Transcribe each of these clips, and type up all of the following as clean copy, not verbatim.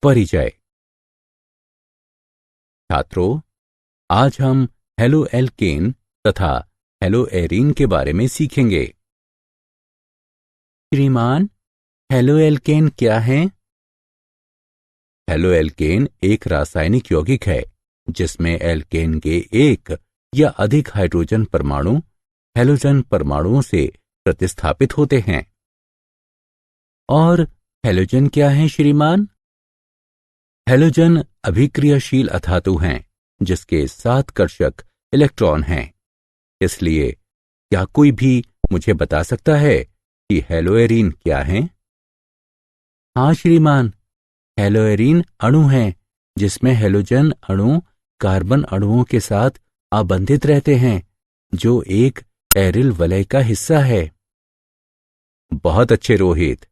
परिचय। छात्रों, आज हम हेलो एल्केन तथा हेलो एरीन के बारे में सीखेंगे। श्रीमान, हेलो एल्केन क्या है? हेलो एल्केन एक रासायनिक यौगिक है जिसमें एल्केन के एक या अधिक हाइड्रोजन परमाणु हैलोजन परमाणुओं से प्रतिस्थापित होते हैं। और हैलोजन क्या है श्रीमान? हैलोजन अभिक्रियाशील अधातु हैं जिसके 7 कर्षक इलेक्ट्रॉन हैं। इसलिए क्या कोई भी मुझे बता सकता है कि हेलोएरीन क्या है? हाँ श्रीमान, हेलोएरीन अणु हैं जिसमें हैलोजन अणु कार्बन अणुओं के साथ आबंधित रहते हैं, जो एक एरिल वलय का हिस्सा है। बहुत अच्छे रोहित।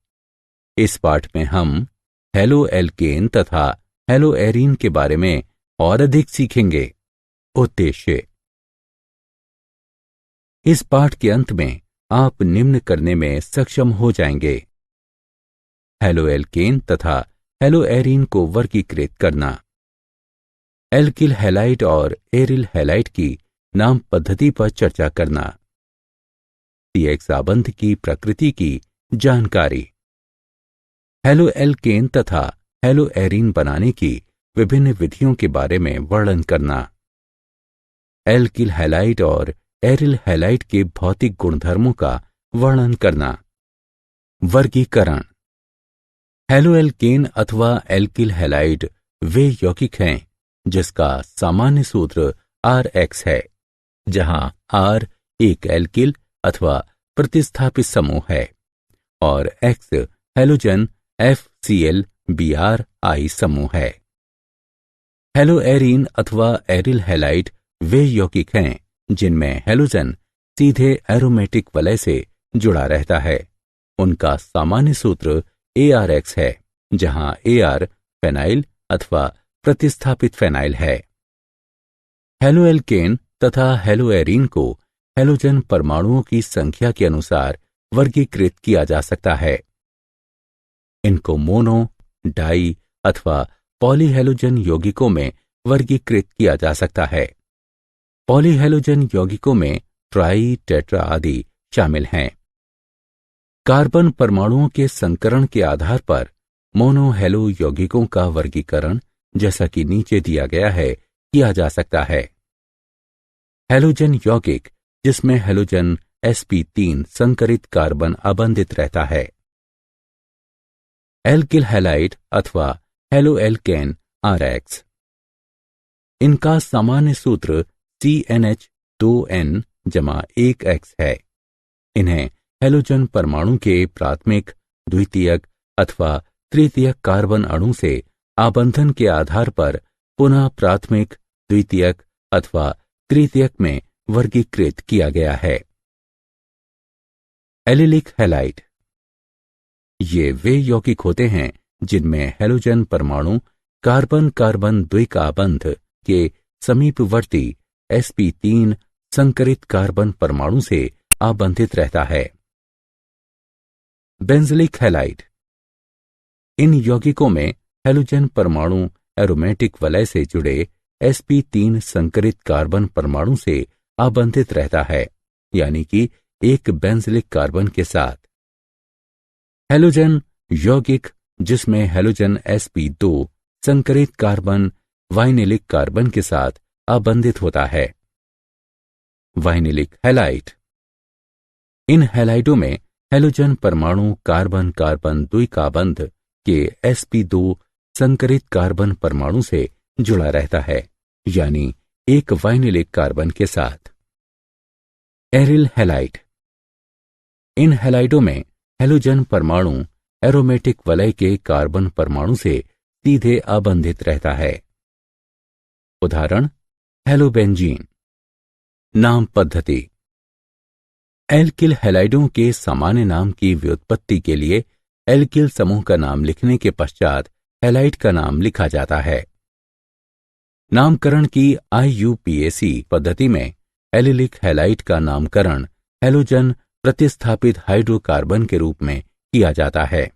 इस पाठ में हम हेलो एल्केन तथा हेलो एरीन के बारे में और अधिक सीखेंगे। उद्देश्य: इस पाठ के अंत में आप निम्न करने में सक्षम हो जाएंगे। हेलो एल्केन तथा हेलो एरीन को वर्गीकृत करना, एल्किल हैलाइड और एरिल हैलाइड की नाम पद्धति पर चर्चा करना, CX आबंध की प्रकृति की जानकारी, हेलो एल्केन तथा हेलो एरीन बनाने की विभिन्न विधियों के बारे में वर्णन करना, एल्किल हैलाइड और एरिल हैलाइड के भौतिक गुणधर्मों का वर्णन करना। वर्गीकरण: हेलो एल्केन अथवा एल्किल हैलाइड वे यौगिक हैं जिसका सामान्य सूत्र RX है, जहां R एक एल्किल अथवा प्रतिस्थापित समूह है और X हैलोजन FCl-BrI समूह है। हेलो एरीन अथवा एरिल हैलाइड वे यौगिक हैं जिनमें हैलोजन सीधे एरोमेटिक वलय से जुड़ा रहता है। उनका सामान्य सूत्र ARX है, जहां AR फेनाइल अथवा प्रतिस्थापित फेनाइल है। हेलो एल्केन तथा हेलो एरीन को हैलोजन परमाणुओं की संख्या के अनुसार वर्गीकृत किया जा सकता है। इनको मोनो, डाई अथवा पॉलीहैलोजन यौगिकों में वर्गीकृत किया जा सकता है। पॉलीहैलोजन यौगिकों में ट्राई, टेट्रा आदि शामिल हैं। कार्बन परमाणुओं के संकरण के आधार पर मोनोहेलो यौगिकों का वर्गीकरण, जैसा कि नीचे दिया गया है, किया जा सकता है। हैलोजन यौगिक जिसमें हैलोजन sp3 संकरित कार्बन आबंधित रहता है। एल्किल हैलाइड अथवा हेलो एल्केन RX, इनका सामान्य सूत्र CnH2n-1x है। इन्हें हैलोजन परमाणु के प्राथमिक, द्वितीयक अथवा तृतीयक कार्बन अणु से आबंधन के आधार पर पुनः प्राथमिक, द्वितीयक अथवा तृतीयक में वर्गीकृत किया गया है। एलिलिक हैलाइड, ये वे यौगिक होते हैं जिनमें हैलोजन परमाणु कार्बन कार्बन द्विकाबंध के समीपवर्ती sp3 संकरित कार्बन परमाणु से आबंधित रहता है। बेंजलिक हैलाइड, इन यौगिकों में हैलोजन परमाणु एरोमेटिक वलय से जुड़े sp3 संकरित कार्बन परमाणु से आबंधित रहता है, यानी कि एक बेंजलिक कार्बन के साथ। हैलोजन यौगिक जिसमें हैलोजन sp2 संकरित कार्बन वाइनिलिक कार्बन के साथ आबंधित होता है। वाइनिलिक हैलाइड, इन हैलाइडों में हैलोजन परमाणु कार्बन कार्बन द्विकाबंध के sp2 संकरित कार्बन परमाणु से जुड़ा रहता है, यानी एक वाइनिलिक कार्बन के साथ। एरिल हैलाइड, इन हैलाइडों में हैलोजन परमाणु एरोमेटिक वलय के कार्बन परमाणु से सीधे आबंधित रहता है। उदाहरण: हेलोबेंजीन। नाम पद्धति: एल्किल हैलाइडों के सामान्य नाम की व्युत्पत्ति के लिए एल्किल समूह का नाम लिखने के पश्चात हैलाइड का नाम लिखा जाता है। नामकरण की IUPAC पद्धति में एलिलिक हैलाइड का नामकरण हैलोजन प्रतिस्थापित हाइड्रोकार्बन के रूप में किया जाता है।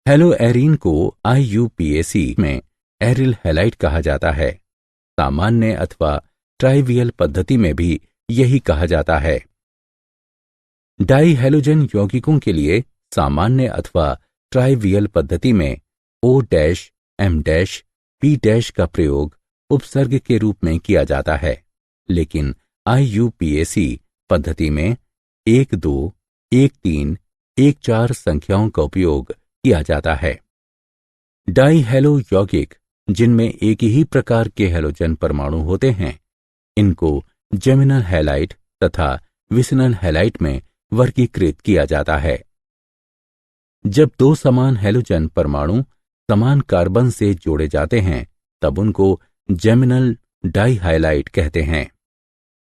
हेलो एरीन को IUPAC में एरिल हैलाइड कहा जाता है। सामान्य अथवा ट्राइवियल पद्धति में भी यही कहा जाता है। डाई हैलोजन यौगिकों के लिए सामान्य अथवा ट्राइवियल पद्धति में O-M-P- का प्रयोग उपसर्ग के रूप में किया जाता है, लेकिन IUPAC पद्धति में 1, 2, 1, 3, 1, 4 संख्याओं का उपयोग किया जाता है। डाई हैलो यौगिक जिनमें एक ही प्रकार के हैलोजन परमाणु होते हैं, इनको जेमिनल हैलाइड तथा विसिनल हैलाइड में वर्गीकृत किया जाता है। जब दो समान हैलोजन परमाणु समान कार्बन से जोड़े जाते हैं, तब उनको जेमिनल डाइहाइलाइड कहते हैं।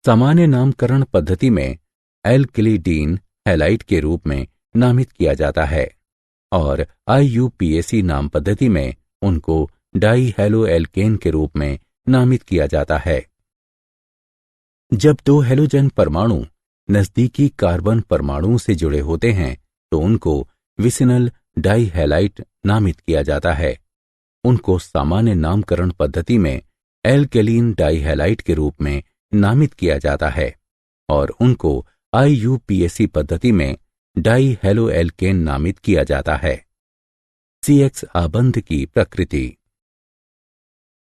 सामान्य नामकरण पद्धति में एल्किलिडीन हैलाइड के रूप में नामित किया जाता है और IUPAC नाम पद्धति में उनको डाइहैलोएल्केन के रूप में नामित किया जाता है। जब दो हैलोजन परमाणु नजदीकी कार्बन परमाणुओं से जुड़े होते हैं, तो उनको विसिनल डाइहैलाइड नामित किया जाता है। उनको सामान्य नामकरण पद्धति में एल्केलीन डाइहैलाइड के रूप में नामित किया जाता है और उनको IUPAC पद्धति में डाइहैलोएल्केन नामित किया जाता है। CX आबंध की प्रकृति।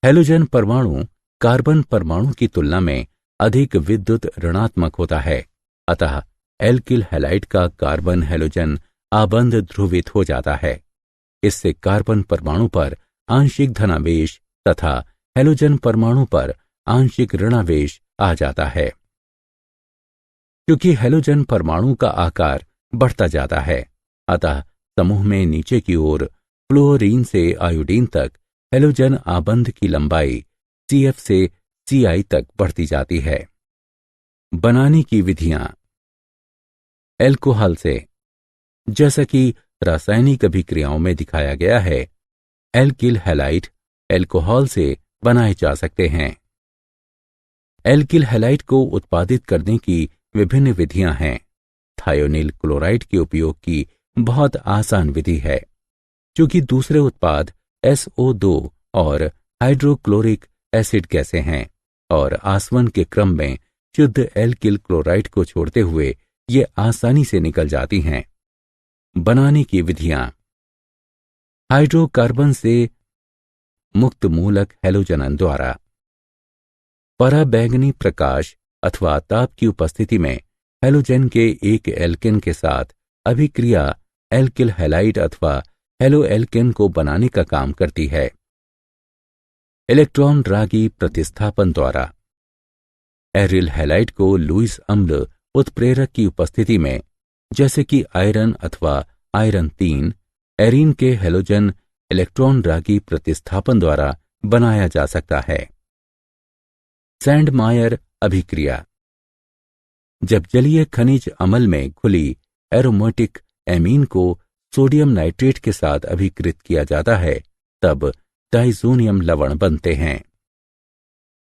हैलोजन परमाणु कार्बन परमाणु की तुलना में अधिक विद्युत ऋणात्मक होता है, अतः एल्किल हैलाइड का कार्बन हैलोजन आबंध ध्रुवित हो जाता है। इससे कार्बन परमाणु पर आंशिक धनावेश तथा हैलोजन परमाणु पर आंशिक ऋणावेश आ जाता है। क्योंकि हैलोजन परमाणु का आकार बढ़ता जाता है, अतः समूह में नीचे की ओर फ्लोरीन से आयोडीन तक हैलोजन आबंध की लंबाई CF से CI तक बढ़ती जाती है। बनाने की विधियां। एल्कोहल से, जैसा कि रासायनिक अभिक्रियाओं में दिखाया गया है, एल्किल हैलाइड एल्कोहल से बनाए जा सकते हैं। एल्किल हैलाइड को उत्पादित करने की विभिन्न विधियां हैं। थायोनिल क्लोराइड के उपयोग की बहुत आसान विधि है, क्योंकि दूसरे उत्पाद SO2 और हाइड्रोक्लोरिक एसिड गैसें हैं और आसवन के क्रम में शुद्ध एल्किल क्लोराइड को छोड़ते हुए ये आसानी से निकल जाती हैं। बनाने की विधियां। हाइड्रोकार्बन से मुक्त मूलक हैलोजनन द्वारा। पराबैंगनी प्रकाश अथवा ताप की उपस्थिति में हैलोजन के एक एल्केन के साथ अभिक्रिया एल्किल हैलाइड अथवा हैलोएल्केन को बनाने का काम करती है। इलेक्ट्रॉन रागी प्रतिस्थापन द्वारा। एरिल हैलाइड को लुईस अम्ल उत्प्रेरक की उपस्थिति में, जैसे कि आयरन अथवा आयरन 3, एरीन के हैलोजन इलेक्ट्रॉन रागी प्रतिस्थापन द्वारा बनाया जा सकता है। सैंडमायर अभिक्रिया। जब जलीय खनिज अमल में घुली एरोमेटिक एमीन को सोडियम नाइट्रेट के साथ अभिकृत किया जाता है, तब डाइजोनियम लवण बनते हैं।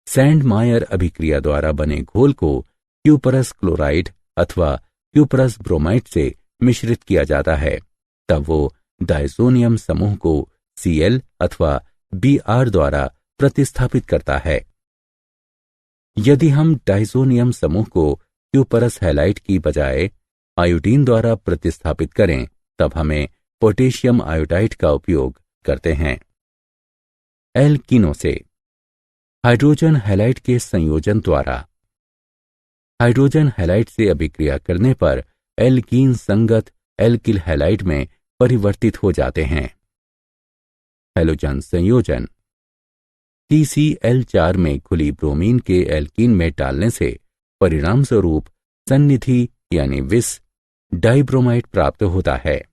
सैंडमायर अभिक्रिया द्वारा बने घोल को क्यूपरस क्लोराइड अथवा क्यूपरस ब्रोमाइड से मिश्रित किया जाता है, तब वो डाइजोनियम समूह को Cl अथवा Br द्वारा प्रतिस्थापित करता है। यदि हम डाइजोनियम समूह को क्यूपरस हैलाइड की बजाय आयोडीन द्वारा प्रतिस्थापित करें, तब हमें पोटेशियम आयोडाइड का उपयोग करते हैं। एल्कीनों से। हाइड्रोजन हैलाइड के संयोजन द्वारा। हाइड्रोजन हैलाइड से अभिक्रिया करने पर एल्कीन संगत एल्किल हैलाइड में परिवर्तित हो जाते हैं। हैलोजन संयोजन। TCl4 में घुली ब्रोमीन के एल्कीन में डालने से परिणाम स्वरूप सन्निधि यानी विष डाइब्रोमाइड प्राप्त होता है।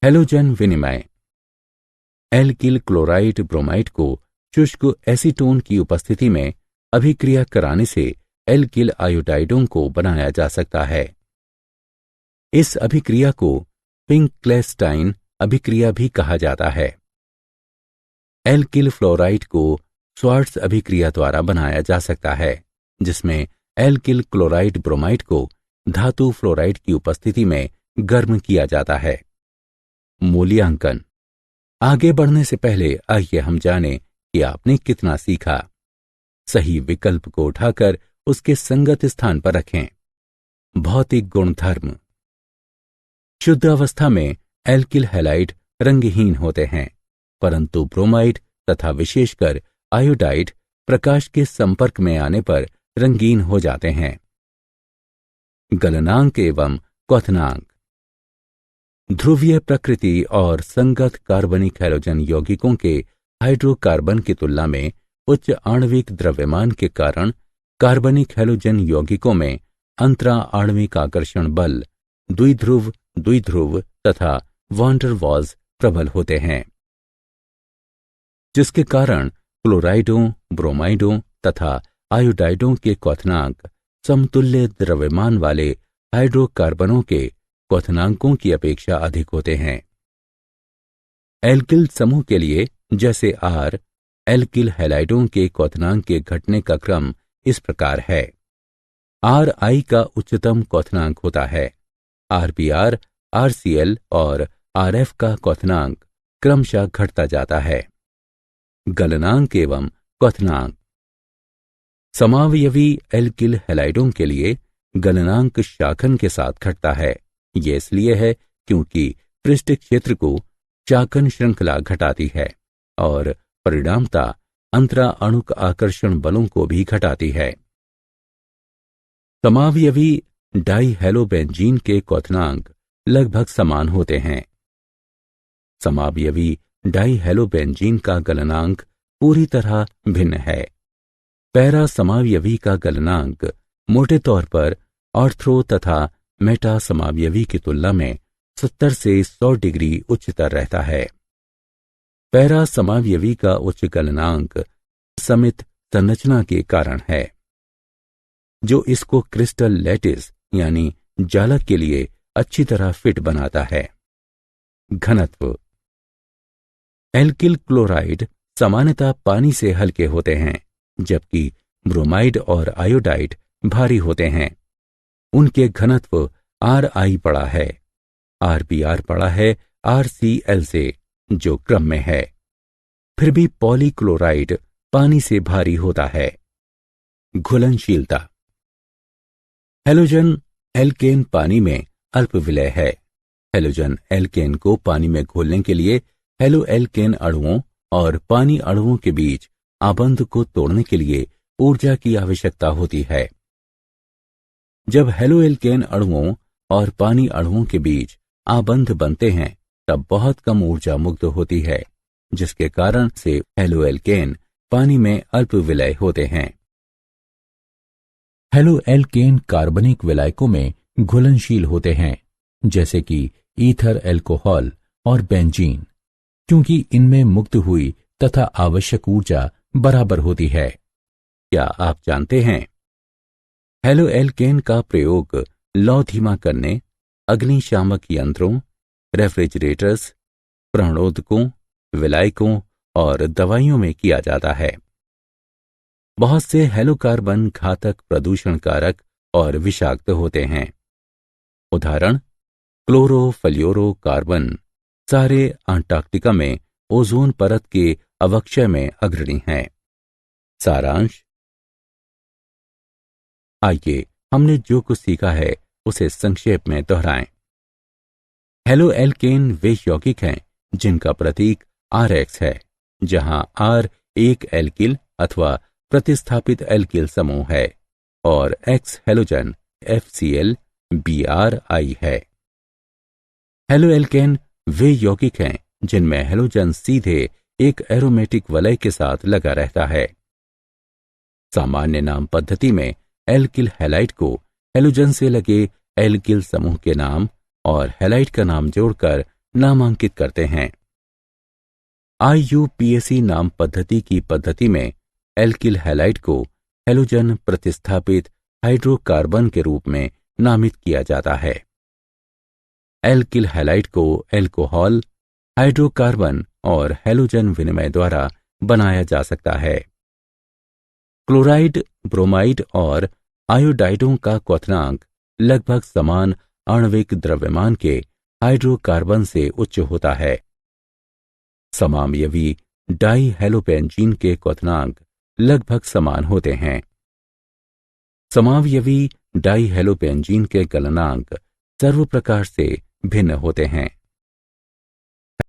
हैलोजन विनिमय। एल्किल क्लोराइड ब्रोमाइड को शुष्क एसीटोन की उपस्थिति में अभिक्रिया कराने से एल्किल आयोडाइडों को बनाया जा सकता है। इस अभिक्रिया को फिंक्लेस्टाइन अभिक्रिया भी कहा जाता है। एल्किल फ्लोराइड को स्वार्ट्ज अभिक्रिया द्वारा बनाया जा सकता है, जिसमें एल्किल क्लोराइड ब्रोमाइड को धातु फ्लोराइड की उपस्थिति में गर्म किया जाता है। मूल्यांकन। आगे बढ़ने से पहले आइए हम जानें कि आपने कितना सीखा। सही विकल्प को उठाकर उसके संगत स्थान पर रखें। भौतिक गुणधर्म। शुद्ध अवस्था में एल्किल हैलाइड रंगहीन होते हैं, परंतु ब्रोमाइड तथा विशेषकर आयोडाइड प्रकाश के संपर्क में आने पर रंगीन हो जाते हैं। गलनांक एवं क्वथनांक। ध्रुवीय प्रकृति और संगत कार्बनिक हैलोजन यौगिकों के हाइड्रोकार्बन की तुलना में उच्च आणविक द्रव्यमान के कारण कार्बनिक हैलोजन यौगिकों में अंतरा आणविक आकर्षण बल, द्विध्रुव द्विध्रुव तथा वॉन डेर वाल्स प्रबल होते हैं, जिसके कारण क्लोराइडों, ब्रोमाइडों तथा आयोडाइडों के क्वथनांक समतुल्य द्रव्यमान वाले हाइड्रोकार्बनों के क्वथनांकों की अपेक्षा अधिक होते हैं। एल्किल समूह के लिए जैसे आर, एल्किल हैलाइडों के क्वथनांक के घटने का क्रम इस प्रकार है। आर आई का उच्चतम क्वथनांक होता है। आरपीआर, आरसीएल और आरएफ का क्वथनांक क्रमशः घटता जाता है। गलनांक एवं क्वथनांक। समावयवी एल्किल हैलाइडों के लिए गलनांक शाखन के साथ घटता है। यह इसलिए है क्योंकि पृष्ठ क्षेत्र को शाखन श्रृंखला घटाती है और परिणामता अंतरा अणुक आकर्षण बलों को भी घटाती है। समावयवी डाइहेलोबेंजीन के क्वथनांक लगभग समान होते हैं। समावयवी डाइहेलोबेंजीन का गलनांक पूरी तरह भिन्न है। पैरा समावयवी का गलनांक मोटे तौर पर ऑर्थो तथा मेटा समावयवी की तुलना में 70 से 100 डिग्री उच्चतर रहता है। पैरा समावयवी का उच्च गलनांक समित संरचना के कारण है, जो इसको क्रिस्टल लैटिस यानी जालक के लिए अच्छी तरह फिट बनाता है। घनत्व। एल्किल क्लोराइड सामान्यतः पानी से हल्के होते हैं, जबकि ब्रोमाइड और आयोडाइड भारी होते हैं। उनके घनत्व आर आई बड़ा है, आरपीआर बड़ा है आरसीएल से, जो क्रम में है। फिर भी पॉलीक्लोराइड पानी से भारी होता है। घुलनशीलता। हैलोजन एल्केन पानी में अल्प विलय है। हैलोजन एल्केन को पानी में घोलने के लिए हेलो एल्केन अणुओं और पानी अणुओं के बीच आबंध को तोड़ने के लिए ऊर्जा की आवश्यकता होती है। जब हेलो एल्केन अणुओं और पानी अणुओं के बीच आबंध बनते हैं, तब बहुत कम ऊर्जा मुक्त होती है, जिसके कारण से हेलो एल्केन पानी में अल्प विलय होते हैं। हेलो एल्केन कार्बनिक विलायकों में घुलनशील होते हैं, जैसे कि ईथर एल्कोहल और बेंजीन, क्योंकि इनमें मुक्त हुई तथा आवश्यक ऊर्जा बराबर होती है। क्या आप जानते हैं, हेलो एल्केन का प्रयोग लौ धीमा करने, अग्निशामक यंत्रों, रेफ्रिजरेटर्स, प्राणोदकों, विलायकों और दवाइयों में किया जाता है। बहुत से हेलोकार्बन घातक, प्रदूषण और विषाक्त होते हैं। उदाहरण क्लोरोफ्लोरोकार्बन सारे अंटार्कटिका में ओजोन परत के अवक्षय में अग्रणी हैं। सारांश। आइए हमने जो कुछ सीखा है उसे संक्षेप में दोहराएं। हेलो एल्केन वे यौगिक हैं जिनका प्रतीक RX है, जहां R एक एल्किल अथवा प्रतिस्थापित एल्किल समूह है और X हैलोजन FCl BrI है। हेलो एल्केन वे यौगिक हैं जिनमें हैलोजन सीधे एक एरोमेटिक वलय के साथ लगा रहता है। सामान्य नाम पद्धति में एल्किल हैलाइड को हैलोजन से लगे एल्किल समूह के नाम और हैलाइड का नाम जोड़कर नामांकित करते हैं। IUPAC नाम पद्धति की पद्धति में एल्किल हैलाइड को हैलोजन प्रतिस्थापित हाइड्रोकार्बन के रूप में नामित किया जाता है। एल्किल हैलाइड को एल्कोहल, हाइड्रोकार्बन और हैलोजन विनिमय द्वारा बनाया जा सकता है। क्लोराइड, ब्रोमाइड और आयोडाइडों का क्वथनांक लगभग समान आणविक द्रव्यमान के हाइड्रोकार्बन से उच्च होता है। समावयवी डाइहेलोपेंजीन के क्वथनांक लगभग समान होते हैं। समावयवी डाइहेलोपेंजीन के गलनांक सर्व प्रकार से भिन्न होते हैं।